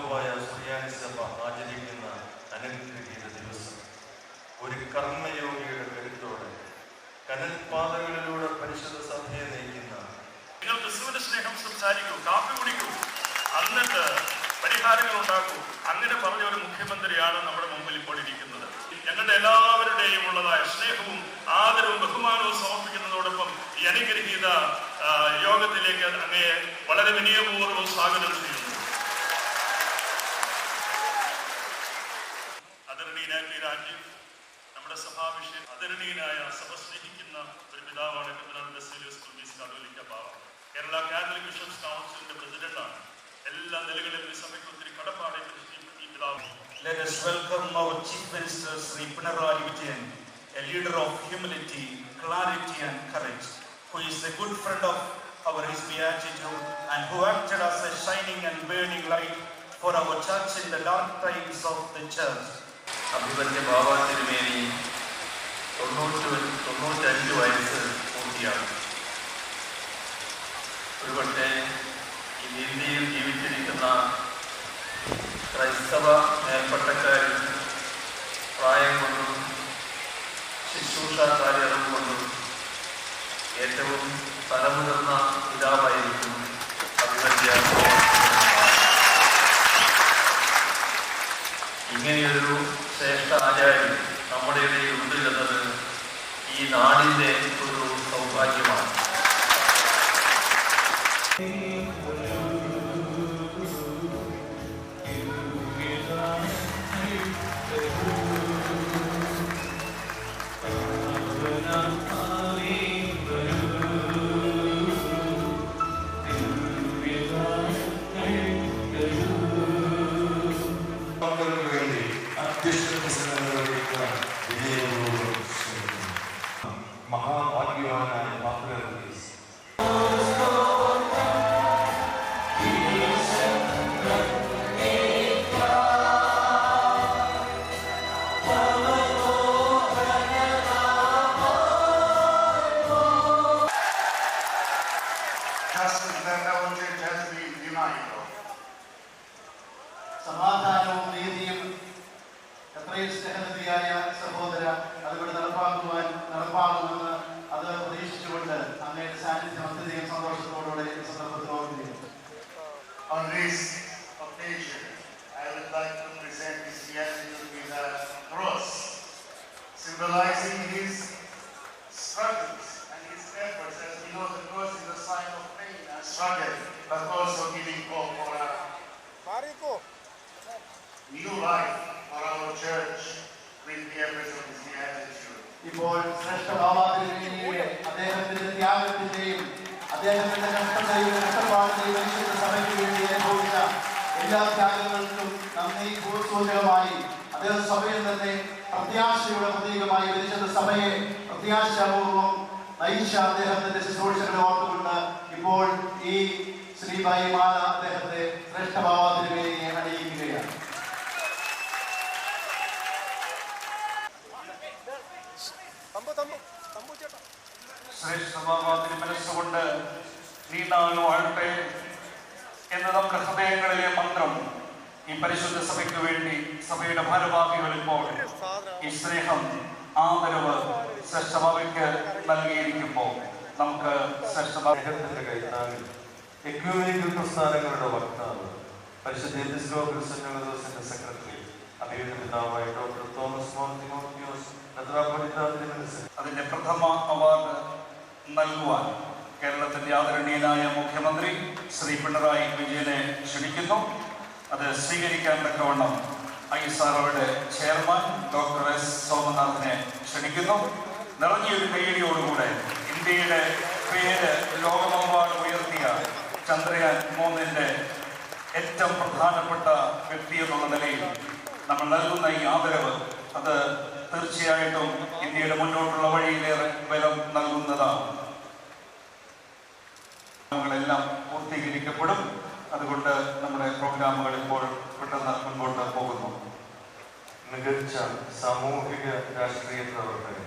യാക്കോബായ സുറിയാനി സഭ ആചരിക്കുന്ന അനുഗ്രഹീത ദിവസം ഒരു കർമ്മയോഗിയുടെ കരുത്തോടെ കനൽപാതകളിലൂടെ പരിശുദ്ധ സഭയെ നയിക്കുന്ന നിങ്ങൾ ക്രിസ്തുവിന്റെ സ്നേഹം സംസാരിക്കൂ, കാപ്പി കുടിക്കൂ, എന്നിട്ട് പരിഹാരങ്ങൾ ഉണ്ടാക്കൂ. അങ്ങനെ പറഞ്ഞ ഒരു മുഖ്യമന്ത്രിയാണ് നമ്മുടെ മുമ്പിൽ ഇപ്പോൾ ഇരിക്കുന്നത്. ഞങ്ങളുടെ എല്ലാവരുടെയും ഉള്ളതായ സ്നേഹവും ആദരവും ബഹുമാനവും സമർപ്പിക്കുന്നതോടൊപ്പം ഈ അനുഗ്രഹീത യോഗത്തിലേക്ക് അങ്ങയെ വളരെ വിനയപൂർവ്വം സ്വാഗതം ചെയ്യുന്നു. ആദരണീയനായ രാജ്യം നമ്മുടെ സഭാവിഷയം ആദരണീയനായ സഭ സ്നേഹിക്കുന്ന ഒരു പിതാവാണ് കർദിനാൾ ബസേലിയോസ് ക്ലീമീസ് കാതോലിക്ക ബാവ. കേരള കാത്തലിക് ബിഷപ്സ് കൗൺസിലിന്റെ പ്രസിഡന്റാണ്. എല്ലാ നിലകളിലും ഈ സഭയ്ക്ക് ഒത്തിരി കടപ്പാടെ ഈ പിതാവ്. Let us welcome our Chief Minister Sri Pinarayi Vijayan, a leader of humility, clarity and courage, who is a good friend of our His Beatitude and who acted as a shining and burning light for our church in the dark times of the church. അഭിവന്യ ബാബ തിരുമേനി 95 വയസ്സ് പൂർത്തിയാണ്. ഒരുപക്ഷെ ഈ ഇന്ത്യയിൽ ജീവിച്ചിരിക്കുന്ന ക്രൈസ്തവ മേൽപ്പട്ടക്കാരിൽ പ്രായം കൊണ്ടും ശുശ്രൂഷ കാര്യവും കൊണ്ടും ഏറ്റവും തലമുതിർന്ന പിതാവായിരിക്കും അഭിവന്യ. ഇങ്ങനെയൊരു ശ്രേഷ്ഠ ആചാര്യൻ നമ്മുടെ ഇടയിൽ ഉണ്ട് എന്നത് ഈ നാടിൻ്റെ ഒരു സൗഭാഗ്യമാണ്. മഹാഭാഗ്യവാനായ സമാധാനവും നീതിയും എത്രയും സ്നേഹനിധിയായ സഹോദര അതുകൊണ്ട് നടപ്പാകുമെന്ന് അത് പ്രതീക്ഷിച്ചുകൊണ്ട് അങ്ങയുടെ സാന്നിധ്യം അത്യധികം സന്തോഷത്തോടുകൂടെ ഈ സന്ദർഭത്തിൽ ഓർമ്മിക്കുന്നു. On this occasion, I would like to present his beatitude with a cross, symbolizing his struggles and his efforts. As we know, the cross is a sign of pain and struggle, but also giving hope for a new life for our church with the efforts of his beatitude. ഇപ്പോൾ ശ്രേഷ്ഠ ബാബാതിരുമേനിയുടെ അദ്ദേഹത്തിന്റെ ത്യാഗത്തിന്റെയും അദ്ദേഹത്തിന്റെ കഷ്ടപ്പാടിന്റെയും പരിശുദ്ധ സഭയ്ക്ക് വേണ്ടി അനുഭവിച്ച എല്ലാ ത്യാഗങ്ങൾക്കും നന്ദി സൂചകമായി അദ്ദേഹം സഭയിൽ തന്നെ പ്രത്യാശയുടെ പ്രതീകമായി പരിശുദ്ധ സഭയെ പ്രത്യാശാപൂർവം നയിച്ച അദ്ദേഹത്തിന്റെ ശുശ്രൂഷകളെ ഓർത്തുകൊണ്ട് ഇപ്പോൾ ഈ ശ്രീബായി മാല അദ്ദേഹത്തെ ശ്രേഷ്ഠ ബാബാതിരുമേനിയെ അണിയിക്കുകയാണ്. ശ്രേഷ്ഠ ബാബാതിരി മനസ്സുകൊണ്ട് നീണ്ടാൾ വാഴട്ടെ എന്ന നമ്മുടെ ഹൃദയങ്ങളിലെ മന്ത്രം ഈ പരിശുദ്ധ സഭയ്ക്ക് വേണ്ടി സഭയുടെ ഭാരവാഹികൾ ഇപ്പോൾ ഈ സ്നേഹം ആദരവ് ശ്രേഷ്ഠ ബാബയ്ക്ക് നൽകിയിരിക്കുമ്പോൾ നമുക്ക് ശ്രേഷ്ഠ അദ്ദേഹത്തിന്റെ കൈത്താങ്ങിൽ എക്യൂമെനിക്കൽ പ്രസ്ഥാനങ്ങളുടെ വക്താവ് പരിശുദ്ധ എപ്പിസ്കോപ്പൽ സെക്രട്ടറി അഭിവന്യ പിതാവായ ഡോക്ടർ തോമസ് മോൻ തിമോത്തിയോസ് അതിന്റെ പ്രഥമ അവാർഡ് നൽകുവാൻ കേരളത്തിന്റെ ആദരണീയനായ മുഖ്യമന്ത്രി ശ്രീ പിണറായി വിജയനെ ക്ഷണിക്കുന്നു. അത് സ്വീകരിക്കാൻ തക്കവണ്ണം ISROയുടെ ചെയർമാൻ ഡോക്ടർ S സോമനാഥിനെ ക്ഷണിക്കുന്നു. നിറഞ്ഞൊരു കയ്യടിയോടുകൂടെ ഇന്ത്യയുടെ പേര് ലോകമെമ്പാടും ഉയർത്തിയ ചന്ദ്രയാൻ 3ന്റെ ഏറ്റവും പ്രധാനപ്പെട്ട വ്യക്തി എന്നുള്ള നിലയിൽ നമ്മൾ നൽകുന്ന ഈ ആദരവ് അത് തീർച്ചയായിട്ടും ഇന്ത്യയുടെ മുന്നോട്ടുള്ള വഴിയിലേറെ ബലം നൽകുന്നതാണ്. എല്ലാം പൂർത്തീകരിക്കപ്പെടും. അതുകൊണ്ട് നമ്മുടെ പ്രോഗ്രാമുകൾ ഇപ്പോൾ പെട്ടെന്ന് മുൻപോട്ട് പോകുന്നു. മികച്ച സാമൂഹിക രാഷ്ട്രീയ പ്രവർത്തകൻ